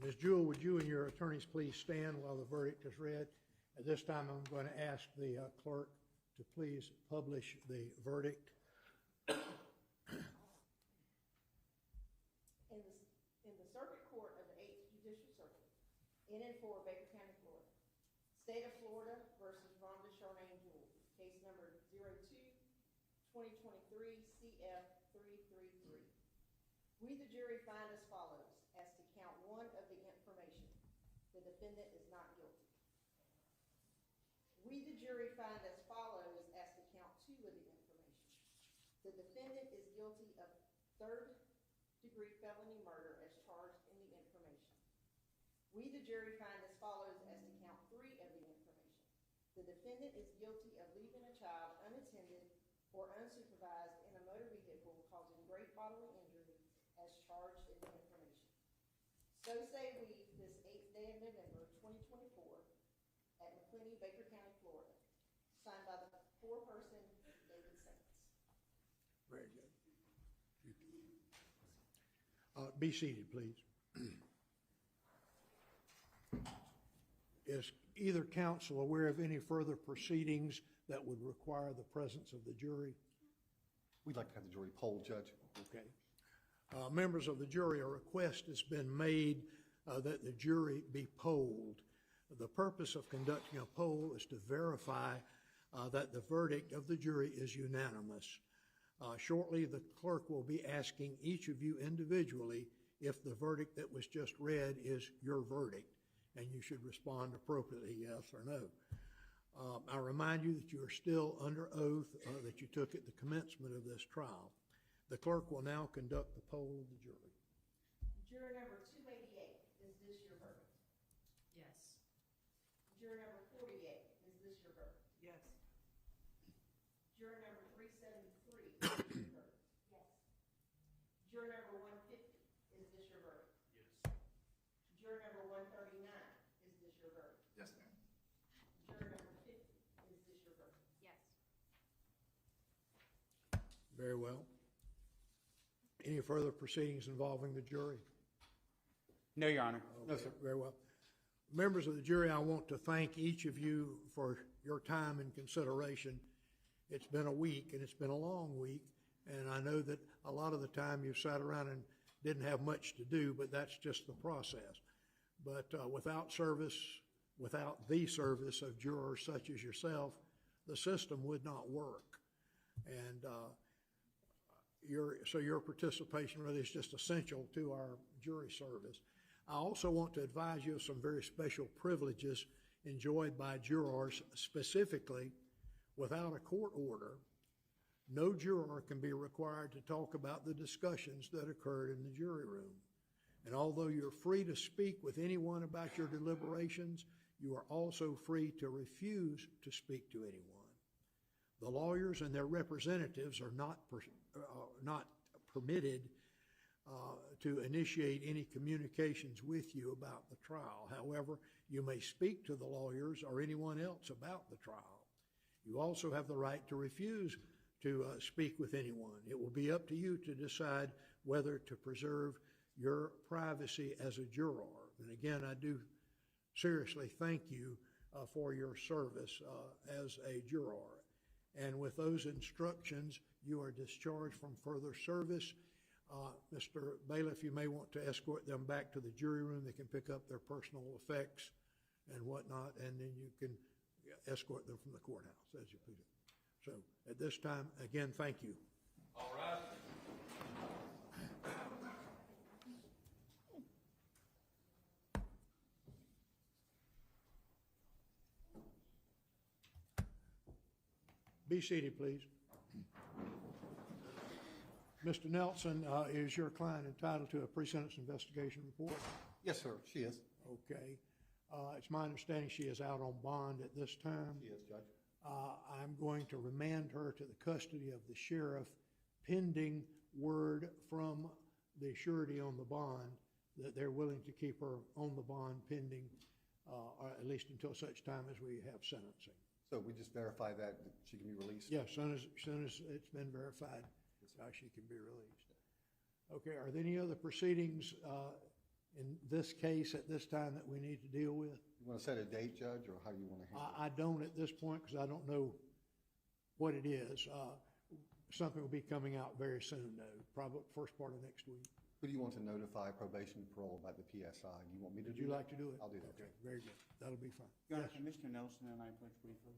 Ms. Jewell, would you and your attorneys please stand while the verdict is read? At this time, I'm going to ask the clerk to please publish the verdict. In the Circuit Court of the 8th Judicial Circuit, in and for Baker County, Florida, State of Florida versus Rhonda Charmane Jewell, case number 02-2023 CF333. We, the jury, find as follows: as to count 1 of the information, the defendant is not guilty. We, the jury, find as follows as to count 2 of the information. The defendant is guilty of third-degree felony murder as charged in the information. We, the jury, find as follows as to count 3 of the information. The defendant is guilty of leaving a child unattended or unsupervised in a motor vehicle causing great bodily injury as charged in the information. So say we, this 8th day of November, 2024, at McClenny, Baker County, Florida, signed by the foreperson, David Saints. Very good. Be seated, please. Is either counsel aware of any further proceedings that would require the presence of the jury? We'd like to have the jury polled, Judge. Okay. Members of the jury, a request has been made that the jury be polled. The purpose of conducting a poll is to verify that the verdict of the jury is unanimous. Shortly, the clerk will be asking each of you individually if the verdict that was just read is your verdict, and you should respond appropriately, yes or no. I remind you that you are still under oath that you took at the commencement of this trial. The clerk will now conduct the poll of the jury. Juror number 288, is this your verdict? Yes. Juror number 48, is this your verdict? Yes. Juror number 373, is this your verdict? Yes. Juror number 150, is this your verdict? Yes. Juror number 139, is this your verdict? Yes, ma'am. Juror number 50, is this your verdict? Yes. Very well. Any further proceedings involving the jury? No, Your Honor. Okay, No, sir. very well. Members of the jury, I want to thank each of you for your time and consideration. It's been a week, and it's been a long week, and I know that a lot of the time you've sat around and didn't have much to do, but that's just the process. But without the service of jurors such as yourself, the system would not work. And your participation really is just essential to our jury service. I also want to advise you of some very special privileges enjoyed by jurors. Specifically, without a court order, no juror can be required to talk about the discussions that occurred in the jury room. And although you're free to speak with anyone about your deliberations, you are also free to refuse to speak to anyone. The lawyers and their representatives are not permitted to initiate any communications with you about the trial. However, you may speak to the lawyers or anyone else about the trial. You also have the right to refuse to speak with anyone. It will be up to you to decide whether to preserve your privacy as a juror. And again, I do seriously thank you for your service as a juror. And with those instructions, you are discharged from further service. Mr. Bailiff, you may want to escort them back to the jury room. They can pick up their personal effects and whatnot, and then you can escort them from the courthouse, as you put it. So at this time, again, thank you. All right. Be seated, please. Mr. Nelson, is your client entitled to a pre-sentence investigation report? Yes, sir, she is. Okay. It's my understanding she is out on bond at this time. She is, Judge. I'm going to remand her to the custody of the sheriff pending word from the surety on the bond that they're willing to keep her on the bond pending, or at least until such time as we have sentencing. So we just verify that she can be released? Yes, as soon as it's been verified, she can be released. Okay, are there any other proceedings in this case at this time that we need to deal with? You want to set a date, Judge, or how do you want to handle it? I don't at this point because I don't know what it is. Something will be coming out very soon, though, probably first part of next week. Who do you want to notify probation and parole about the PSI? Do you want me to Would do you that? like to do it? I'll do that. Okay, very good. That'll be fine. Your Honor, Yes. can Mr. Nelson and I pledge briefly?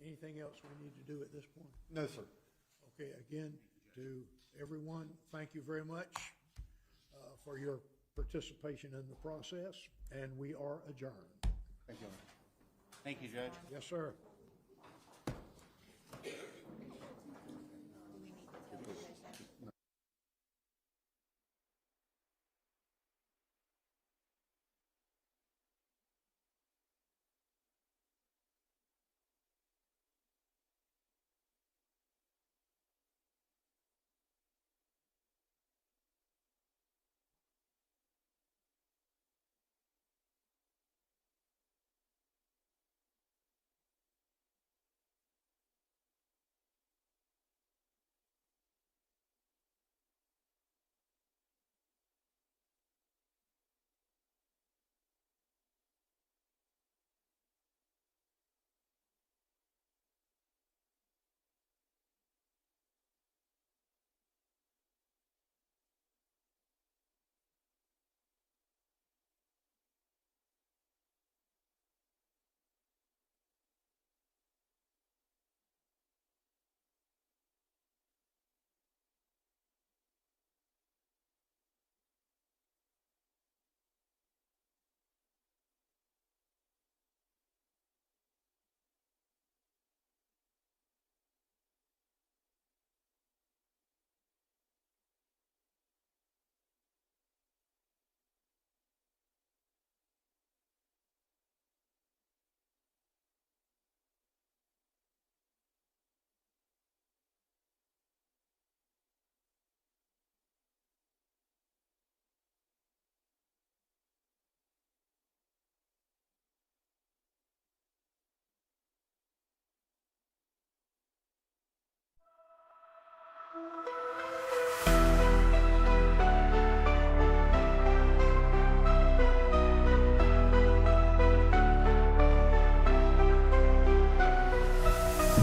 Anything else we need to do at this point? No, sir. Okay, again, to everyone, thank you very much for your participation in the process, and we are adjourned. Thank you, Your Honor. Thank you, Judge. Yes, sir.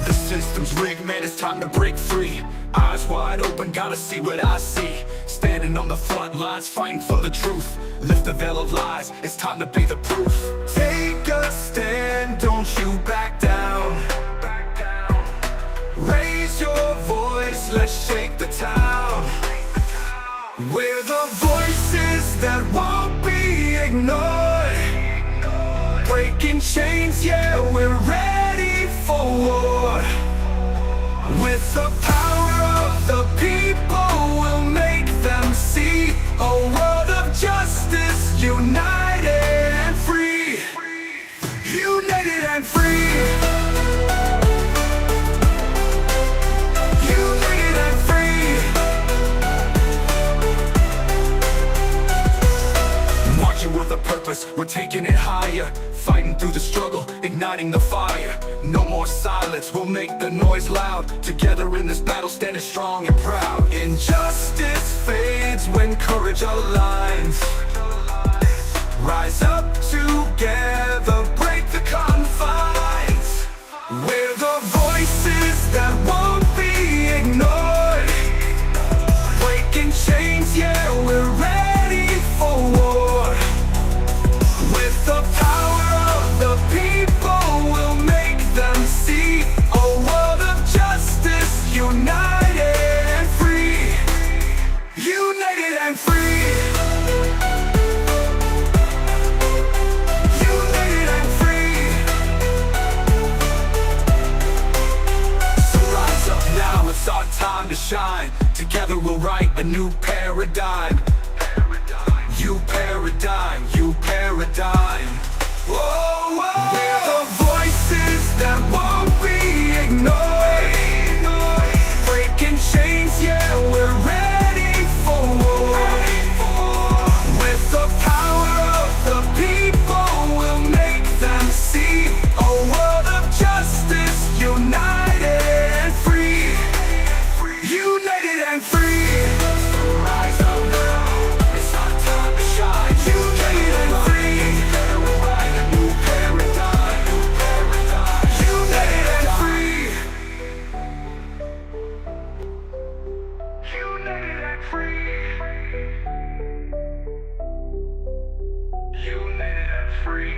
The system's rigged, man, it's time to break free. Eyes wide open, gotta see what I see. Standing on the front lines, fighting for the truth. Lift the veil of lies, it's time to be the proof. Take a stand, don't you back down. Raise your voice, let's shake the town. We're the voices that won't be ignored. Breaking chains, yeah, we're ready for war. With the power of the people, we'll make them see a world of justice, united and free. United and free. United and free. Marching with a purpose, we're taking it higher. Fighting through the struggle, igniting the fire. No more silence, we'll make the noise loud. Together in this battle, standing strong and proud. Injustice fades when courage aligns. Rise up together, break the confines. We're the voices that won't be ignored. Breaking chains, yeah, we're ready for war. With the power of the people, we'll make them see a world of justice, united and free. United and free. a new paradigm. You paradigm, you paradigm. Whoa, whoa. We're the voices that won't be ignored. Breaking chains, yeah, we're ready for war. With the power of the people, we'll make them see a world of justice, united and free. United and free. Rise up now, it's our time to shine. United and free. We'll write a new paradigm, new paradigm. United and free. United and free. United and free.